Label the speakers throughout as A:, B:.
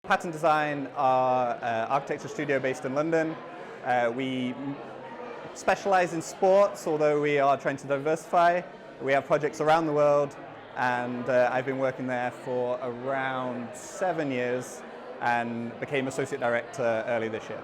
A: Pattern Design are an architecture studio based in London. We specialize in sports, although we are trying to diversify. We have projects around the world, and I've been working there for around 7 years and became associate director early this year.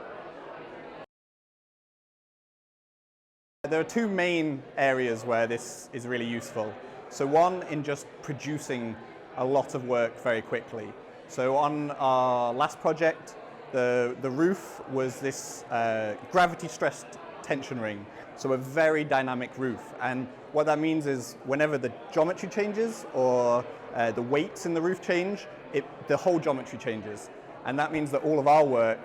A: There are two main areas where this is really useful. So one, in just producing a lot of work very quickly. So on our last project, the roof was this gravity-stressed tension ring, so a very dynamic roof. And what that means is whenever the geometry changes or the weights in the roof change, the whole geometry changes. And that means that all of our work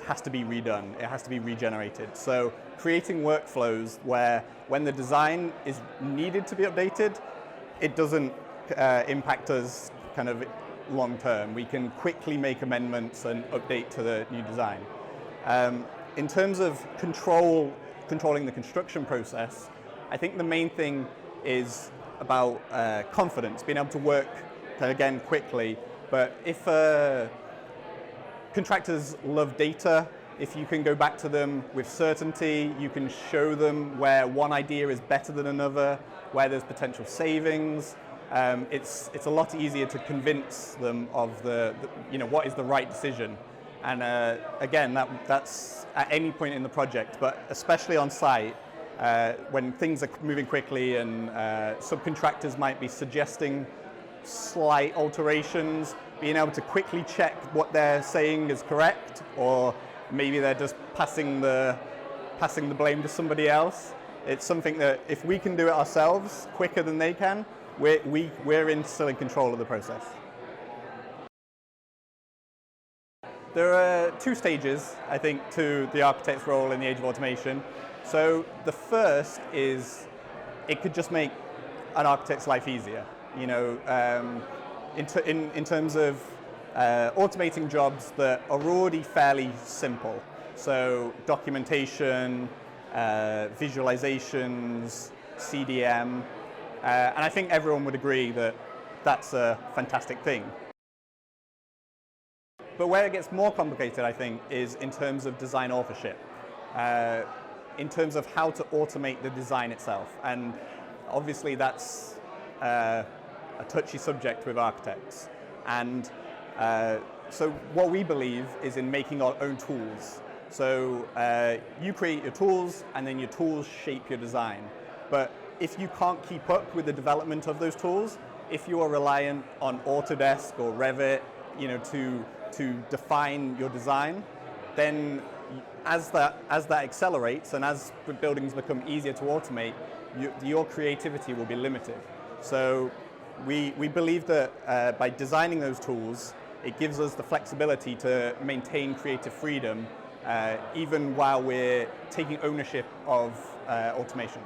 A: has to be redone, it has to be regenerated. So creating workflows where when the design is needed to be updated, it doesn't impact us kind of long term. We can quickly make amendments and update to the new design. In terms of controlling the construction process, I think the main thing is about confidence, being able to work again quickly. But if contractors love data, if you can go back to them with certainty, you can show them where one idea is better than another, where there's potential savings. It's a lot easier to convince them of what is the right decision. And again, that's at any point in the project, but especially on site, when things are moving quickly and subcontractors might be suggesting slight alterations, being able to quickly check what they're saying is correct, or maybe they're just passing the blame to somebody else. It's something that if we can do it ourselves quicker than they can, we're still in control of the process. There are two stages, I think, to the architect's role in the age of automation. So the first is it could just make an architect's life easier. You know, in terms of automating jobs that are already fairly simple. So documentation, visualizations, CDM. And I think everyone would agree that that's a fantastic thing. But where it gets more complicated, I think, is in terms of design authorship, in terms of how to automate the design itself. And obviously that's a touchy subject with architects. And so what we believe is in making our own tools. So you create your tools, and then your tools shape your design. But if you can't keep up with the development of those tools, if you are reliant on Autodesk or Revit, you know, to define your design, then as that accelerates and as buildings become easier to automate, your creativity will be limited. So we believe that by designing those tools, it gives us the flexibility to maintain creative freedom even while we're taking ownership of automation.